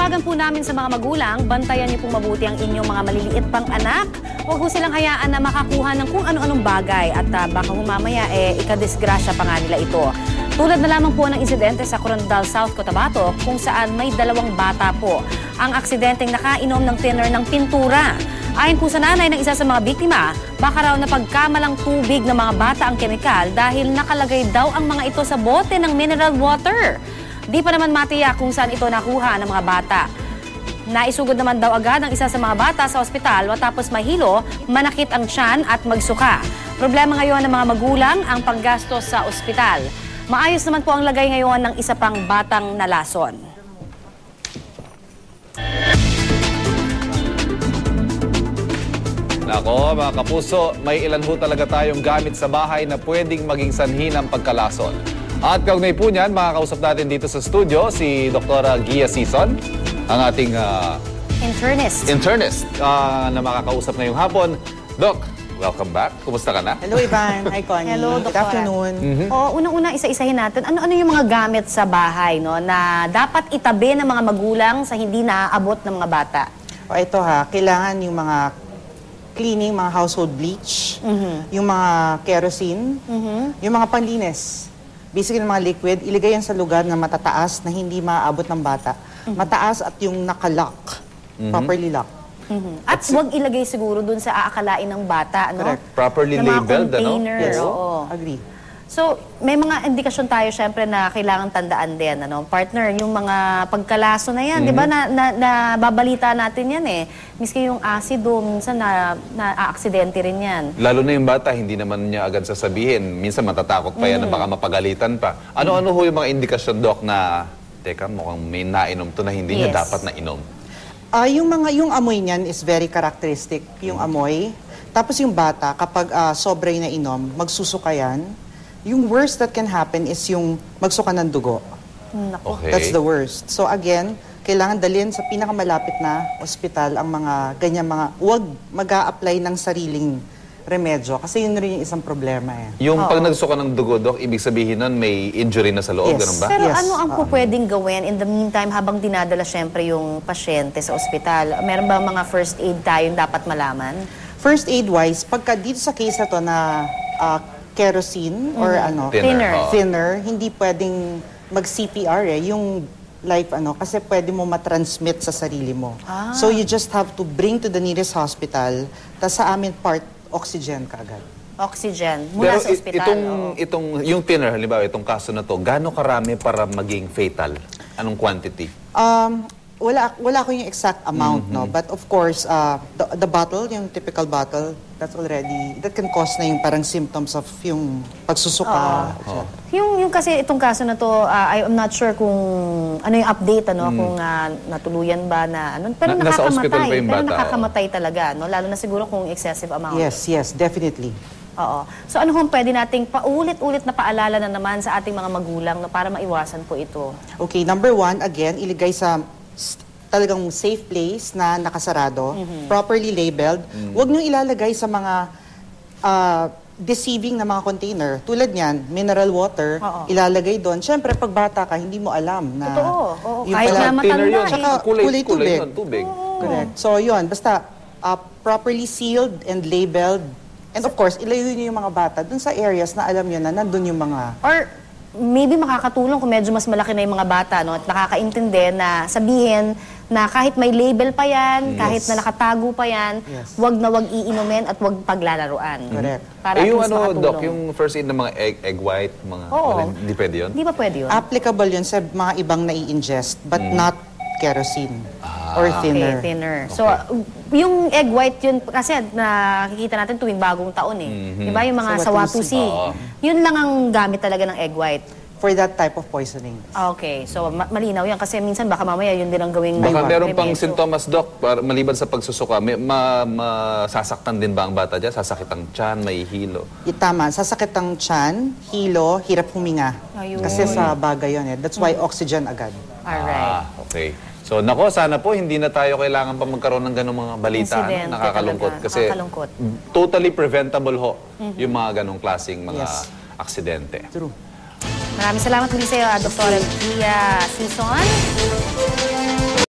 Panawagan po namin sa mga magulang, bantayan niyo pong mabuti ang inyong mga maliliit pang anak. Huwag po silang hayaan na makakuha ng kung ano-anong bagay at baka humamaya ikadisgrasya pa nga nila ito. Tulad na lamang po ng insidente sa Corondal, South Cotabato kung saan may 2 bata po ang aksidenteng nakainom ng thinner ng pintura. Ayon po sa nanay ng isa sa mga biktima, baka raw na pagkamalang tubig ng mga bata ang kemikal dahil nakalagay daw ang mga ito sa bote ng mineral water. Di pa naman matiyak kung saan ito nakuha ng mga bata. Naisugod naman daw agad ang isa sa mga bata sa ospital matapos mahilo, manakit ang tiyan at magsuka. Problema ngayon ng mga magulang ang panggastos sa ospital. Maayos naman po ang lagay ngayon ng isa pang batang nalason. Nako, mga kapuso, may ilan ho talaga tayong gamit sa bahay na pwedeng maging sanhi ng pagkalason. At kaugnay po niyan, makakausap natin dito sa studio si Dr. Gia Sison, ang ating internist na makakausap ngayong hapon. Doc, welcome back. Kumusta ka na? Hello, Ivan. Hi, Connie. Hello, Good Doktora. afternoon. Unang-una, isa-isahin natin. Ano yung mga gamit sa bahay na dapat itabi ng mga magulang sa hindi naaabot ng mga bata? O ito kailangan yung mga cleaning, mga household bleach, yung mga kerosene, yung mga panlinis. Basically, yung mga liquid, iligay yan sa lugar na matataas na hindi maaabot ng bata. Mataas at yung nakalock, properly lock. At huwag ilagay siguro dun sa aakalain ng bata, ano? Correct. Properly Ng mga labeled, ano? container, Yes, oo. agree. So, may mga indikasyon tayo syempre na kailangan tandaan din, ano? Partner, yung mga pagkalaso na yan, di ba? Nababalita natin yan Miski yung asido, minsan na-aksidente rin yan. Lalo na yung bata, hindi naman niya agad sasabihin. Minsan matatakot pa yan na baka mapagalitan pa. Ano-ano ho yung mga indikasyon, Doc, na teka, mukhang may nainom to na hindi niya dapat nainom? Yung amoy niyan is very characteristic, yung amoy. Tapos yung bata, kapag sobra na inom, magsusuka yan. Yung worst that can happen is yung magsuka ng dugo. Okay. That's the worst. So again, kailangan dalhin sa pinakamalapit na ospital ang mga ganyan huwag mag-a-apply ng sariling remedyo kasi yun rin yung isang problema Yung pag nagsuka ng dugo, Doc, ibig sabihin nun may injury na sa loob, Yes. ganun ba? Pero Yes. ano ang pwedeng gawin in the meantime habang dinadala syempre yung pasyente sa ospital? Meron ba mga first aid tayong dapat malaman? First aid-wise, pagka dito sa case na to na kerosene or thinner, hindi pwedeng mag-CPR yung life kasi pwede mo matransmit sa sarili mo. So you just have to bring to the nearest hospital, tas sa amin oxygen kaagad. Oxygen mula sa ospital. Yung thinner, halimbawa, itong kaso na to, gaano karami para maging fatal? Anong quantity? Wala ko yung exact amount, no? But of course, the bottle, yung typical bottle, that can cause na yung parang symptoms of yung pagsusuka. Yung kasi itong kaso na to, I'm not sure kung ano yung update, kung natuluyan ba na pero nasa hospital nakakamatay. ba yung Pero bata? nakakamatay talaga, no? Lalo na siguro kung excessive amount. Yes, definitely. Oo. So ano kung pwede nating paulit-ulit na paalala na naman sa ating mga magulang para maiwasan po ito? Okay, number 1, again, iligay sa talagang safe place na nakasarado, properly labeled. Huwag nyo ilalagay sa mga deceiving na mga container. Tulad niyan, mineral water, ilalagay doon. Siyempre, pag bata ka, hindi mo alam na... Totoo. Oo. yung Kahit pala- na matanda Thinner yun, saka kulay tubig. tubig. Correct. So, yun. Basta, properly sealed and labeled. And of course, ilayo nyo yung mga bata dun sa areas na alam nyo na nandun yung mga... Or maybe makakatulong kung medyo mas malaki na yung mga bata, no? At nakakaintindi na sabihin na kahit may label pa yan, kahit na nakatago pa yan, wag na wag iinumin at wag paglalaruan. Correct. Para yung at least makatulong. Doc, yung first aid ng mga egg white, mga... Hindi pwede yun? Hindi ba pwede yun? Applicable yun sa mga ibang nai-ingest, but not kerosene or thinner. Okay, thinner. So, yung egg white yun, kasi nakikita natin tuwing bagong taon Diba yung mga Sa sawatusi? Yun lang ang gamit talaga ng egg white. For that type of poisoning. Okay, so malinaw yan kasi minsan baka mamaya yun din ang gawing Baka meron pang remedyo. sintomas, Doc, maliban sa pagsusuka. Masasaktan din ba ang bata dyan? Sasakit ang tiyan, may hilo? Tama, sasakit ang tiyan, hilo, hirap huminga. Ayun. Kasi sa bagay yun That's why oxygen agad. Alright. Okay. So, nako, sana po hindi na tayo kailangan pa magkaroon ng ganong mga balita. Incidente Nakakalungkot. talaga. Kasi Nakakalungkot. totally preventable yung mga ganong klaseng mga aksidente. True. Maraming salamat muli sa iyo, Dr. Gia Sison.